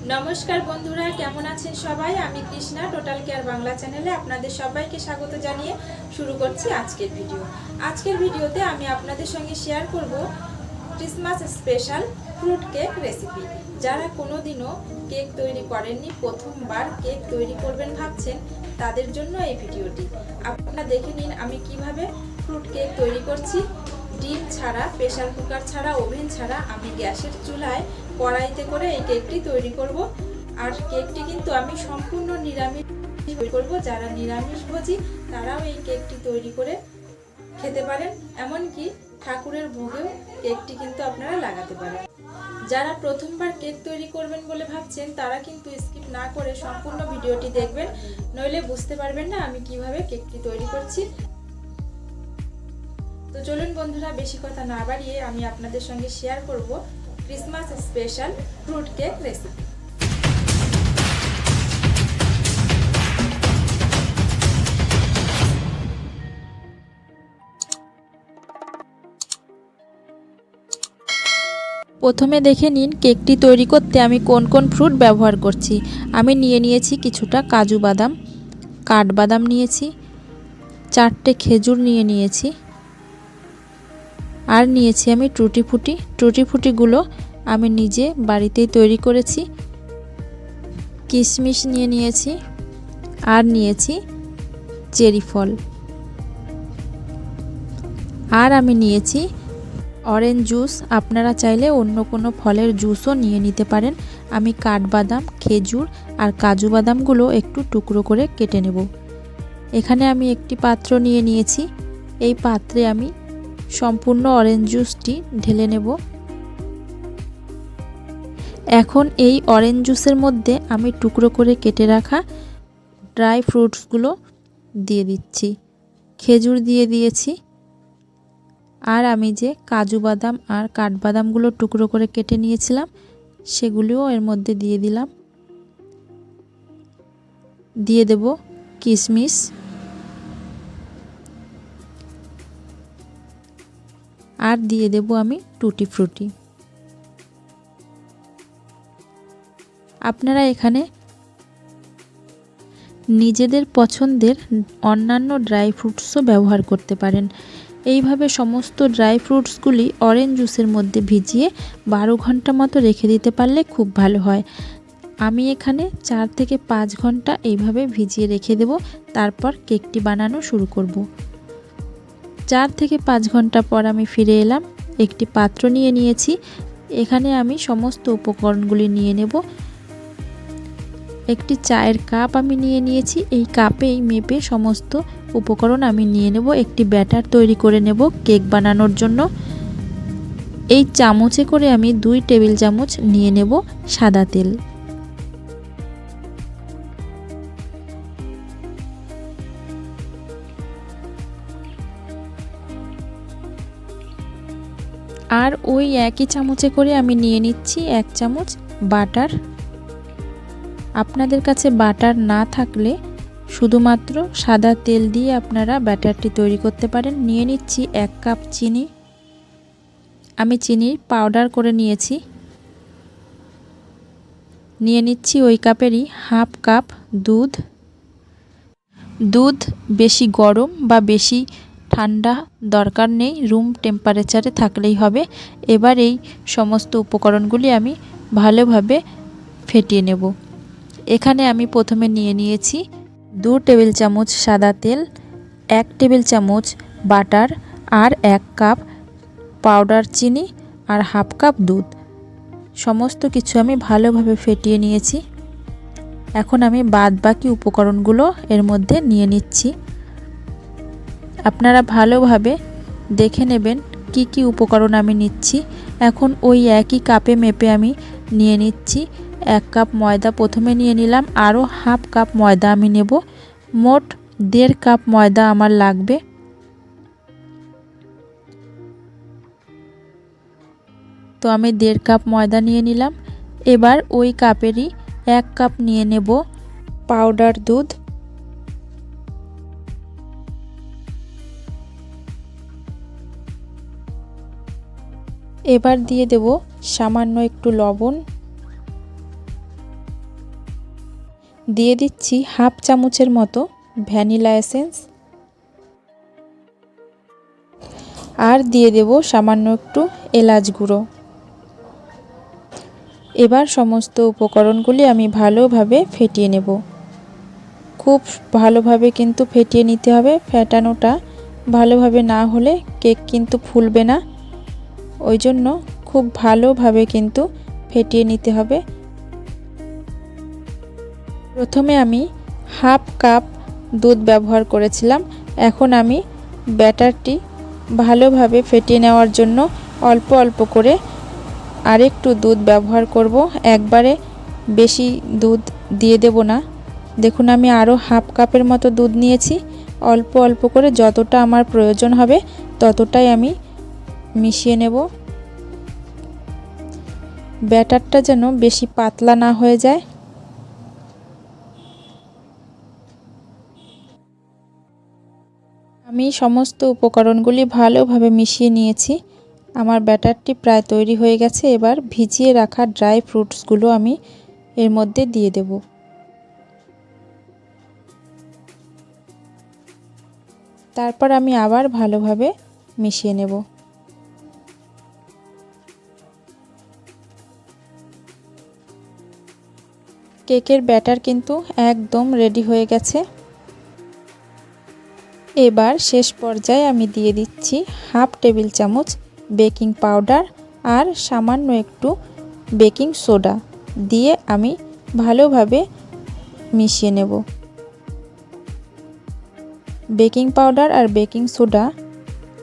नमस्कार बंधुरा केमन आছেন সবাই। আমি কৃষ্ণা টোটাল কেয়ার বাংলা চ্যানেলে আপনাদের সবাইকে স্বাগত জানিয়ে শুরু করছি আজকের ভিডিও। আজকের ভিডিওতে আমি আপনাদের সঙ্গে শেয়ার করব Christmas special fruit cake recipe. যারা কোনোদিনও কেক তৈরি করেননি, প্রথমবার কেক তৈরি করবেন ভাবছেন, তাদের জন্য এই ভিডিওটি। আপনারা দেখে নিন আমি কিভাবে ফ্রুট কেক তৈরি করছি। ডিপ ছাড়া, প্রেসার কুকার ছাড়া, ওভেন ছাড়া আমি গ্যাসের চুলায় কড়াইতে করে এই কেকটি তৈরি করব। আর কেকটি কিন্তু আমি সম্পূর্ণ নিরামিষ তৈরি করব। যারা নিরামিষভোজী তারাও এই কেকটি তৈরি করে খেতে পারেন, এমনকি ঠাকুরের ভোগেও কেকটি কিন্তু আপনারা লাগাতে পারেন। যারা প্রথমবার কেক তৈরি করবেন বলে ভাবছেন তারা কিন্তু স্কিপ না করে সম্পূর্ণ ভিডিওটি দেখবেন, নইলে বুঝতে পারবেন না আমি কিভাবে কেকটি তৈরি করছি। তো চলুন বন্ধুরা, বেশি কথা না বাড়িয়ে আমি আপনাদের সঙ্গে শেয়ার করব Christmas special fruit cake recipe. প্রথমে দেখে নিন কেকটি তৈরি করতে আমি কোন কোন ফ্রুট ব্যবহার করছি। আমি নিয়েছি কিছুটা কাজু বাদাম, কাঠবাদাম নিয়েছি, 4টে খেজুর নিয়েছি, আর নিয়েছি আমি টুটি ফুটিগুলো আমি নিজে বাড়িতেই তৈরি করেছি। কিশমিশ নিয়েছি, আর নিয়েছি চেরি ফল, আর আমি নিয়েছি অরেঞ্জ জুস। আপনারা চাইলে অন্য কোনো ফলের জুসও নিয়ে নিতে পারেন। আমি কাঠবাদাম, খেজুর আর কাজু বাদামগুলো একটু টুকরো করে কেটে নেব। এখানে আমি একটি পাত্র নিয়েছি। এই পাত্রে আমি সম্পূর্ণ অরেঞ্জ জুসটি ঢেলে নেব। এখন এই অরেঞ্জ জুসের মধ্যে আমি টুকরো করে কেটে রাখা ড্রাই ফ্রুটসগুলো দিয়ে দিচ্ছি। খেজুর দিয়ে দিয়েছি, আর আমি যে কাজু বাদাম আর কাঠবাদামগুলো টুকরো করে কেটে নিয়েছিলাম সেগুলিও এর মধ্যে দিয়ে দিলাম। দিয়ে দেব কিশমিশ, আর দিয়ে দেব আমি টুটি ফ্রুটি। আপনারা এখানে নিজেদের পছন্দের অন্যান্য ড্রাই ফ্রুটসও ব্যবহার করতে পারেন। এইভাবে সমস্ত ড্রাই ফ্রুটসগুলি অরেঞ্জ জুসের মধ্যে ভিজিয়ে 12 ঘন্টা মতো রেখে দিতে পারলে খুব ভালো হয়। আমি এখানে 4 থেকে 5 ঘন্টা এইভাবে ভিজিয়ে রেখে দেব, তারপর কেকটি বানানো শুরু করব। 4 থেকে 5 ঘন্টা পর আমি ফিরে এলাম। একটি পাত্র নিয়েছি। এখানে আমি সমস্ত উপকরণগুলি নিয়ে নেব। একটি চায়ের কাপ আমি নিয়েছি। এই কাপেই মেপে সমস্ত উপকরণ আমি নিয়ে নেব। একটি ব্যাটার তৈরি করে নেব কেক বানানোর জন্য। এই চামচে করে আমি 2 টেবিল চামচ নিয়ে নেব সাদা তেল। আর ওই একই চামচে করে আমি নিয়ে নিচ্ছি 1 চামচ বাটার। আপনাদের কাছে বাটার না থাকলে শুধুমাত্র সাদা তেল দিয়ে আপনারা ব্যাটারটি তৈরি করতে পারেন। নিয়ে নিচ্ছি 1 কাপ চিনি। আমি চিনির পাউডার করে নিয়েছি। নিয়ে নিচ্ছি ওই কাপেরই হাফ কাপ দুধ। দুধ বেশি গরম বা বেশি ঠান্ডা দরকার নেই, রুম টেম্পারেচারে থাকলেই হবে। এবার এই সমস্ত উপকরণগুলি আমি ভালোভাবে ফেটিয়ে নেব। এখানে আমি প্রথমে নিয়েছি 2 টেবিল চামচ সাদা তেল, 1 টেবিল চামচ বাটার, আর 1 কাপ পাউডার চিনি, আর হাফ কাপ দুধ। সমস্ত কিছু আমি ভালোভাবে ফেটিয়ে নিয়েছি। এখন আমি বাদবাকি উপকরণগুলো এর মধ্যে নিয়ে নিচ্ছি। আপনারা ভালোভাবে দেখে নেবেন কি কি উপকরণ আমি নিচ্ছি। এখন ওই একই কাপে মেপে আমি নিয়ে নিচ্ছি 1 কাপ ময়দা প্রথমে নিয়ে নিলাম, আরও হাফ কাপ ময়দা আমি নেব। মোট 1.5 কাপ ময়দা আমার লাগবে। তো আমি 1.5 কাপ ময়দা নিয়ে নিলাম। এবার ওই কাপেরই 1 কাপ নিয়ে নেব পাউডার দুধ। এবার দিয়ে দেব সামান্য একটু লবণ, দিয়ে দিচ্ছি হাফ চামচের মতো ভ্যানিলা এসেন্স, আর দিয়ে দেব সামান্য একটু এলাচ গুঁড়ো। এবার সমস্ত উপকরণগুলি আমি ভালোভাবে ফেটিয়ে নেব। খুব ভালোভাবে কিন্তু ফেটিয়ে নিতে হবে, ফেটানোটা ভালোভাবে না হলে কেক কিন্তু ফুলবে না। ওই জন্য খুব ভালোভাবে কিন্তু ফেটিয়ে নিতে হবে। প্রথমে আমি হাফ কাপ দুধ ব্যবহার করেছিলাম, এখন আমি ব্যাটারটি ভালোভাবে ফেটিয়ে নেওয়ার জন্য অল্প অল্প করে আরেকটু দুধ ব্যবহার করব, একবারে বেশি দুধ দিয়ে দেব না। দেখুন আমি আরও হাফ কাপের মতো দুধ নিয়েছি, অল্প অল্প করে যতটা আমার প্রয়োজন হবে ততটাই আমি মিশিয়ে নেব। ব্যাটারটা যেন বেশি পাতলা না হয়ে যায়। আমি সমস্ত উপকরণগুলি ভালোভাবে মিশিয়ে নিয়েছি। আমার ব্যাটারটি প্রায় তৈরি হয়ে গেছে। এবার ভিজিয়ে রাখা ড্রাই ফ্রুটসগুলো আমি এর মধ্যে দিয়ে দেব। তারপর আমি আবার ভালোভাবে মিশিয়ে নেব। কেকের ব্যাটার কিন্তু একদম রেডি হয়ে গেছে। এবার শেষ পর্যায়ে আমি দিয়ে দিচ্ছি হাফ টেবিল চামচ বেকিং পাউডার আর সামান্য একটু বেকিং সোডা দিয়ে আমি ভালোভাবে মিশিয়ে নেব। বেকিং পাউডার আর বেকিং সোডা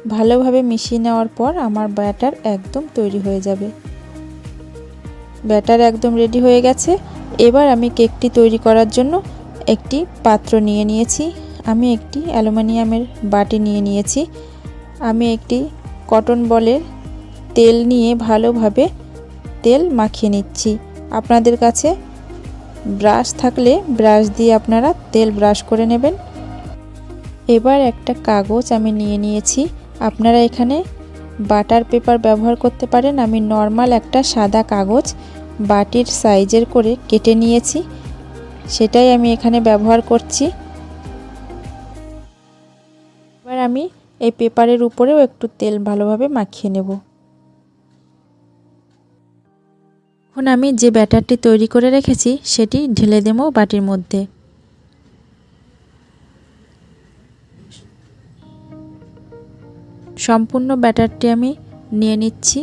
ভালোভাবে মিশিয়ে নেওয়ার পর আমার ব্যাটার একদম তৈরি হয়ে যাবে। ব্যাটার একদম রেডি হয়ে গেছে। এবার আমি কেকটি তৈরি করার জন্য একটি পাত্র নিয়ে নিয়েছি। আমি একটি অ্যালুমিনিয়ামের বাটি নিয়ে নিয়েছি। আমি একটি কটন বলের তেল নিয়ে ভালোভাবে তেল মাখিয়ে নিচ্ছি। আপনাদের কাছে ব্রাশ থাকলে ব্রাশ দিয়ে আপনারা তেল ব্রাশ করে নেবেন। এবার একটা কাগজ আমি নিয়ে নিয়েছি। আপনারা এখানে বাটার পেপার ব্যবহার করতে পারেন। আমি নর্মাল একটা সাদা কাগজ বাটির সাইজের করে কেটে নিয়েছি, সেটাই আমি এখানে ব্যবহার করছি। এবার আমি এই পেপারের উপরেও একটু তেল ভালোভাবে মাখিয়ে নেব। এখন আমি যে ব্যাটারটি তৈরি করে রেখেছি সেটি ঢেলে দেব বাটির মধ্যে। সম্পূর্ণ ব্যাটারটি আমি নিয়ে নিচ্ছি।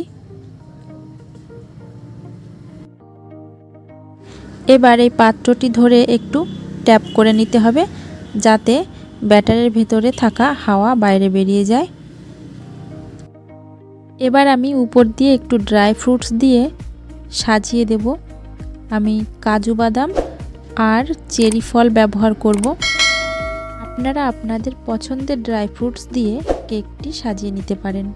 এবার এই পাত্রটি ধরে একটু ট্যাপ করে নিতে হবে যাতে ব্যাটারের ভেতরে থাকা হাওয়া বাইরে বেরিয়ে যায়। এবার আমি উপর দিয়ে একটু ড্রাই ফ্রুটস দিয়ে সাজিয়ে দেব। আমি কাজু বাদাম আর চেরি ফল ব্যবহার করব। আপনারা আপনাদের পছন্দের ড্রাই ফ্রুটস দিয়ে কেকটি সাজিয়ে নিতে পারেন।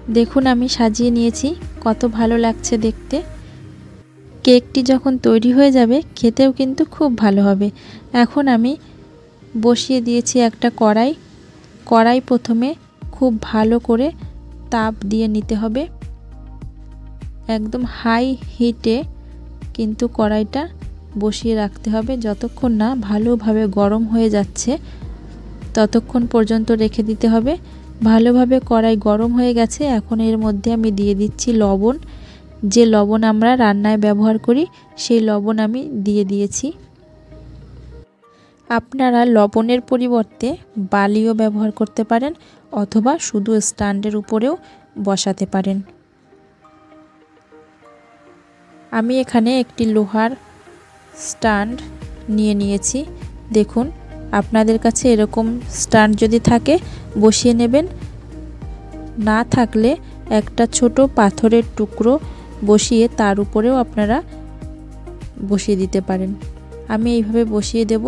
দেখুন আমি সাজিয়ে নিয়েছি, কত ভালো লাগছে দেখতে। কেকটি যখন তৈরি হয়ে যাবে খেতেও কিন্তু খুব ভালো হবে। এখন আমি বসিয়ে দিয়েছি একটা কড়াই। কড়াই প্রথমে খুব ভালো করে তাপ দিয়ে নিতে হবে। একদম হাই হিটে কিন্তু কড়াইটা বসিয়ে রাখতে হবে। যতক্ষণ না ভালোভাবে গরম হয়ে যাচ্ছে ততক্ষণ পর্যন্ত রেখে দিতে হবে। ভালোভাবে কড়াই গরম হয়ে গেছে। এখন এর মধ্যে আমি দিয়ে দিচ্ছি লবণ। যে লবণ আমরা রান্নায় ব্যবহার করি সেই লবণ আমি দিয়ে দিয়েছি। আপনারা লবণের পরিবর্তে বালিও ব্যবহার করতে পারেন অথবা শুধু স্ট্যান্ডের উপরেও বসাতে পারেন। আমি এখানে একটি লোহার স্ট্যান্ড নিয়ে নিয়েছি। দেখুন আপনাদের কাছে এরকম স্ট্যান্ড যদি থাকে বসিয়ে নেবেন, না থাকলে একটা ছোট পাথরের টুকরো বসিয়ে তার উপরেও আপনারা বসিয়ে দিতে পারেন। আমি এইভাবে বসিয়ে দেব।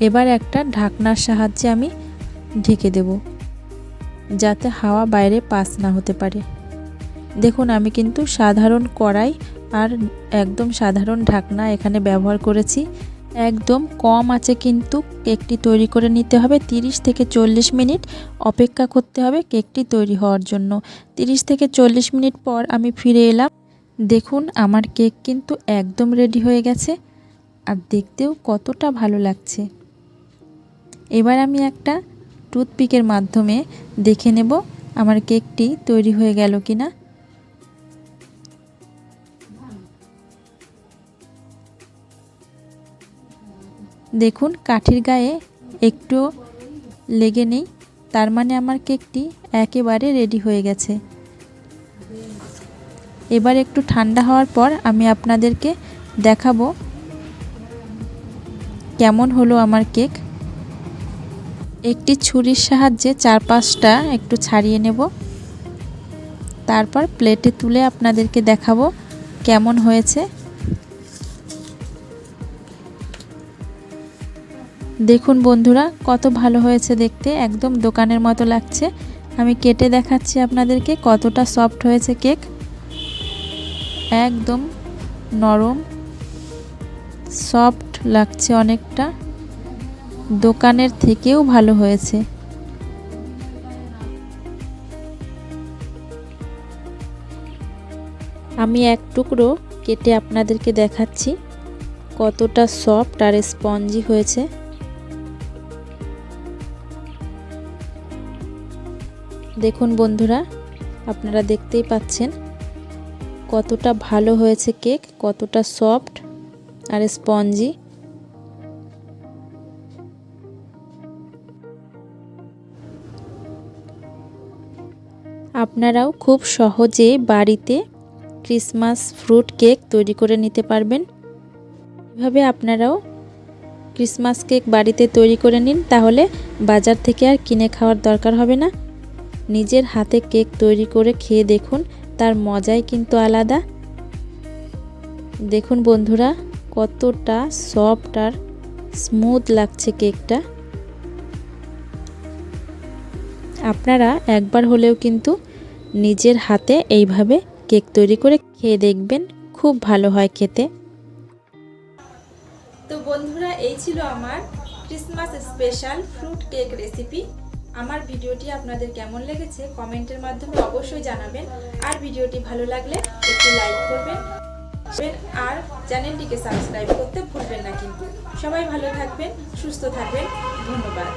এবার একটা ঢাকনার সাহায্যে আমি ঢেকে দেব যাতে হাওয়া বাইরে পাস না হতে পারে। দেখুন আমি কিন্তু সাধারণ কড়াই আর একদম সাধারণ ঢাকনা এখানে ব্যবহার করেছি। একদম কম আঁচে কিন্তু কেকটি তৈরি করে নিতে হবে। 30 থেকে 40 মিনিট অপেক্ষা করতে হবে কেকটি তৈরি হওয়ার জন্য। 30 থেকে 40 মিনিট পর আমি ফিরে এলাম। দেখুন আমার কেক কিন্তু একদম রেডি হয়ে গেছে আর দেখতেও কতটা ভালো লাগছে। এবার আমি একটা টুথপিকের মাধ্যমে দেখে নেব আমার কেকটি তৈরি হয়ে গেল কিনা। দেখুন কাঠির গায়ে একটু লেগে নেই, তার মানে আমার কেকটি একেবারে রেডি হয়ে গেছে। এবার একটু ঠান্ডা হওয়ার পর আমি আপনাদেরকে দেখাবো কেমন হলো আমার কেক। একটি ছুরির সাহায্যে চারপাশটা একটু ছাড়িয়ে নেব, তারপর প্লেটে তুলে আপনাদেরকে দেখাবো কেমন হয়েছে। দেখুন বন্ধুরা কত ভালো হয়েছে দেখতে, একদম দোকানের মতো লাগছে। আমি কেটে দেখাচ্ছি আপনাদেরকে কতটা সফট হয়েছে কেক, একদম নরম সফট লাগছে, অনেকটা দোকানের থেকেও ভালো হয়েছে। আমি এক টুকরো কেটে আপনাদেরকে দেখাচ্ছি কতটা সফট আর স্পঞ্জি হয়েছে। দেখুন বন্ধুরা আপনারা দেখতেই পাচ্ছেন কতটা ভালো হয়েছে কেক, কতটা সফট আর স্পঞ্জি। আপনারাও খুব সহজে বাড়িতে ক্রিসমাস ফ্রুট কেক তৈরি করে নিতে পারবেন। এভাবে আপনারাও ক্রিসমাস কেক বাড়িতে তৈরি করে নিন, তাহলে বাজার থেকে আর কিনে খাওয়ার দরকার হবে না। নিজের হাতে কেক তৈরি করে খেয়ে দেখুন, তার মজাই কিন্তু আলাদা। দেখুন বন্ধুরা কতটা সফট আর স্মুথ লাগছে কেকটা। আপনারা একবার হলেও কিন্তু নিজের হাতে এইভাবে কেক তৈরি করে খেয়ে দেখবেন, খুব ভালো হয় খেতে। তো বন্ধুরা এই ছিল আমার Christmas special fruit cake recipe. আমার ভিডিওটি আপনাদের কেমন লেগেছে কমেন্টের মাধ্যমে অবশ্যই জানাবেন, আর ভিডিওটি ভালো লাগলে একটু লাইক করবেন আর চ্যানেলটিকে সাবস্ক্রাইব করতে ভুলবেন না কিন্তু। সবাই ভালো থাকবেন, সুস্থ থাকবেন, ধন্যবাদ।